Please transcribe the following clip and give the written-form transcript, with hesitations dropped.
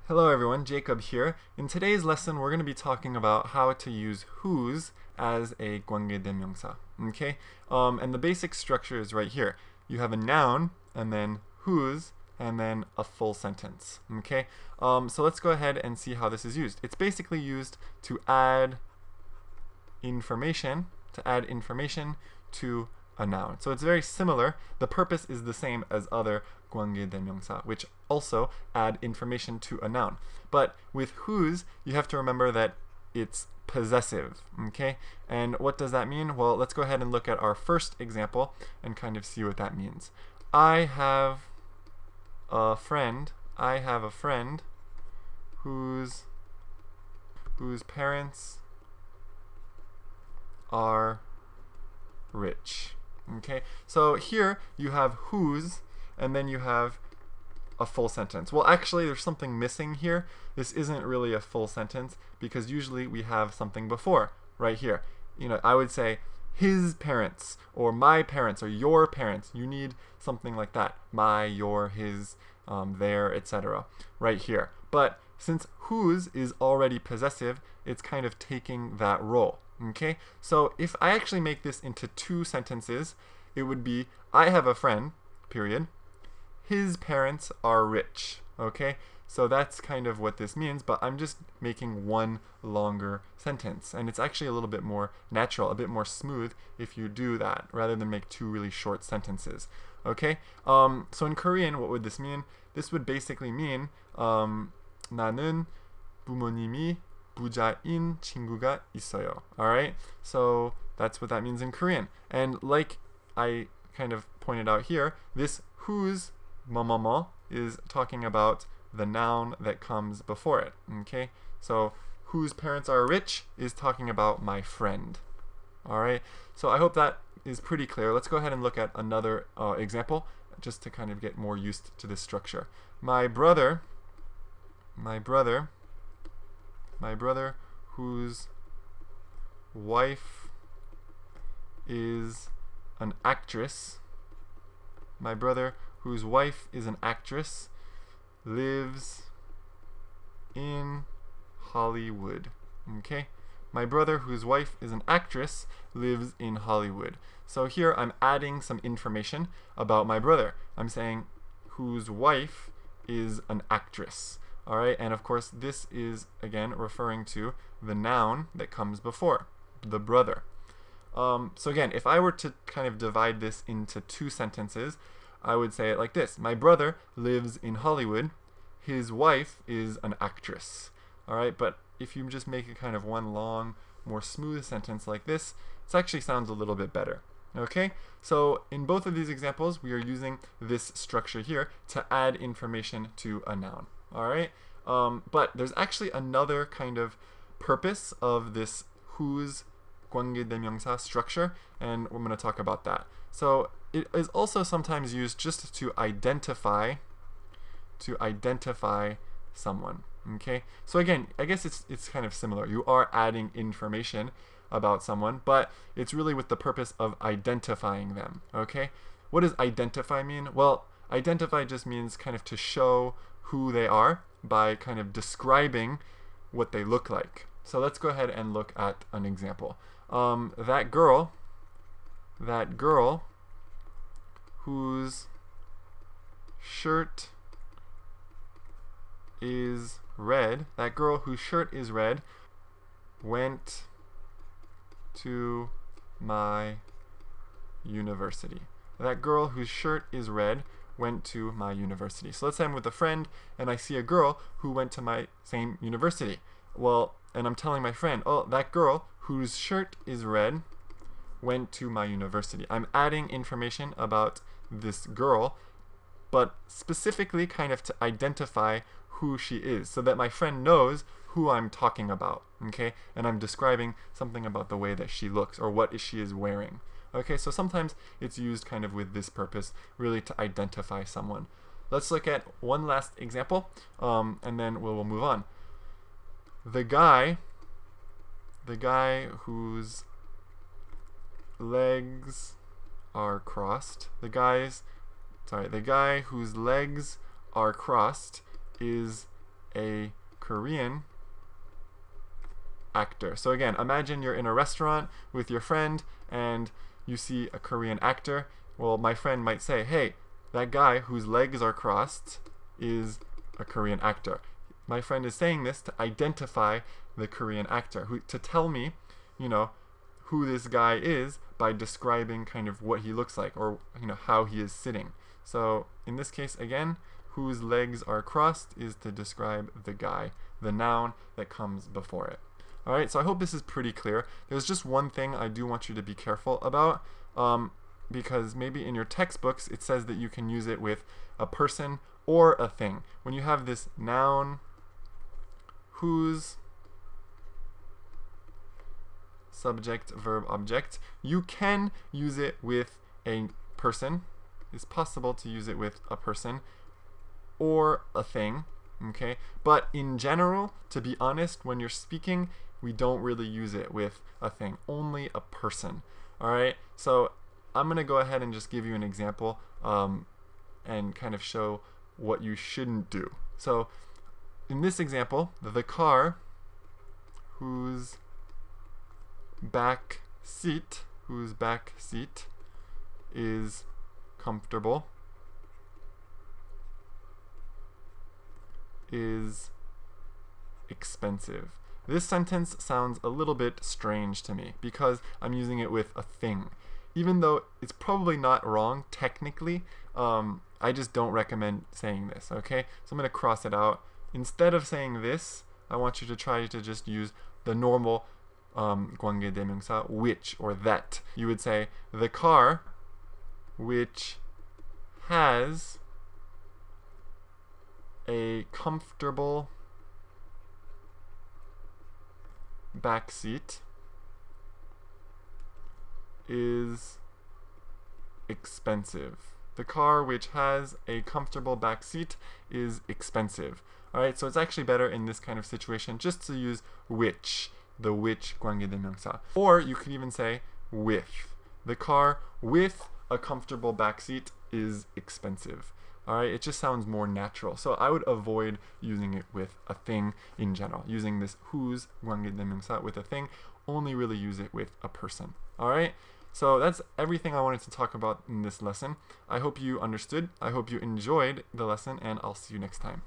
Hello everyone, Jacob here. In today's lesson, we're going to be talking about how to use whose as a 관계대명사. Okay? And the basic structure is right here. You have a noun, and then whose, and then a full sentence. Okay? So let's go ahead and see how this is used. It's basically used to add information, to a noun. So it's very similar. The purpose is the same as other 관계대명사, which also add information to a noun. But with whose, you have to remember that it's possessive. Okay? And what does that mean? Well, let's go ahead and look at our first example and kind of see what that means. I have a friend whose parents are rich. Okay, so here you have whose, and then you have a full sentence. Well, actually, there's something missing here. This isn't really a full sentence because usually we have something before, right here. I would say his parents, or my parents, or your parents. You need something like that. My, your, his, their, etc. right here. But since whose is already possessive, it's kind of taking that role. Okay, so if I actually make this into two sentences, it would be, I have a friend, period. His parents are rich. Okay, so that's kind of what this means, but I'm just making one longer sentence. And it's actually a little bit more natural, a bit more smooth if you do that, rather than make two really short sentences. Okay, so in Korean, what would this mean? This would basically mean, 나는 부모님이 부자인 친구가 있어요. Alright? So that's what that means in Korean. And like I kind of pointed out here, this whose 뭐뭐뭐 is talking about the noun that comes before it. Okay? So whose parents are rich is talking about my friend. Alright? So I hope that is pretty clear. Let's go ahead and look at another example just to kind of get more used to this structure. My brother whose wife is an actress. My brother whose wife is an actress lives in Hollywood. Okay? My brother whose wife is an actress lives in Hollywood. So here I'm adding some information about my brother. I'm saying whose wife is an actress. Alright, and of course this is again referring to the noun that comes before, the brother. So again, if I were to kind of divide this into two sentences, I would say it like this. My brother lives in Hollywood. His wife is an actress. Alright, but if you just make it kind of one long, more smooth sentence like this, it actually sounds a little bit better. Okay, so in both of these examples, we are using this structure here to add information to a noun. Alright, but there's actually another kind of purpose of this whose 관계대명사 structure, and we're going to talk about that. So it is also sometimes used just to identify someone. Okay, so again, I guess it's kind of similar. You are adding information about someone, but it's really with the purpose of identifying them. Okay, what does identify mean? Well, identify just means kind of to show who they are by kind of describing what they look like. So let's go ahead and look at an example. That girl whose shirt is red, went to my university. That girl whose shirt is red went to my university. So let's say I'm with a friend and I see a girl who went to my same university. Well, and I'm telling my friend, oh, that girl whose shirt is red went to my university. I'm adding information about this girl, but specifically kind of to identify who she is so that my friend knows who I'm talking about. Okay, and I'm describing something about the way that she looks or what she is wearing. Okay, so sometimes it's used kind of with this purpose, really to identify someone. Let's look at one last example, and then we'll move on. The guy whose legs are crossed. The guy whose legs are crossed is a Korean actor. So again, imagine you're in a restaurant with your friend and you see a Korean actor. Well, my friend might say, hey, that guy whose legs are crossed is a Korean actor. My friend is saying this to identify the Korean actor, to tell me, who this guy is by describing kind of what he looks like, or how he is sitting. So in this case, again, whose legs are crossed is to describe the guy, the noun that comes before it. Alright, so I hope this is pretty clear. There's just one thing I do want you to be careful about, because maybe in your textbooks it says that you can use it with a person or a thing. When you have this noun, whose, subject, verb, object, you can use it with a person. It's possible to use it with a person or a thing, okay? But in general, to be honest, when you're speaking, we don't really use it with a thing, only a person. Alright, so I'm going to go ahead and just give you an example and kind of show what you shouldn't do. So in this example, the car whose back seat is comfortable is expensive. This sentence sounds a little bit strange to me because I'm using it with a thing. Even though it's probably not wrong technically, I just don't recommend saying this, okay? So I'm going to cross it out. Instead of saying this, I want you to try to just use the normal 관계대명사 which or that. You would say the car which has a comfortable back seat is expensive. The car which has a comfortable back seat is expensive. Alright, so it's actually better in this kind of situation just to use which, the which 관계대명사. Or you could even say with. The car with a comfortable back seat is expensive. Alright, it just sounds more natural. So I would avoid using it with a thing in general. Using this whose 관계대명사 with a thing, only really use it with a person. Alright, so that's everything I wanted to talk about in this lesson. I hope you understood. I hope you enjoyed the lesson, and I'll see you next time.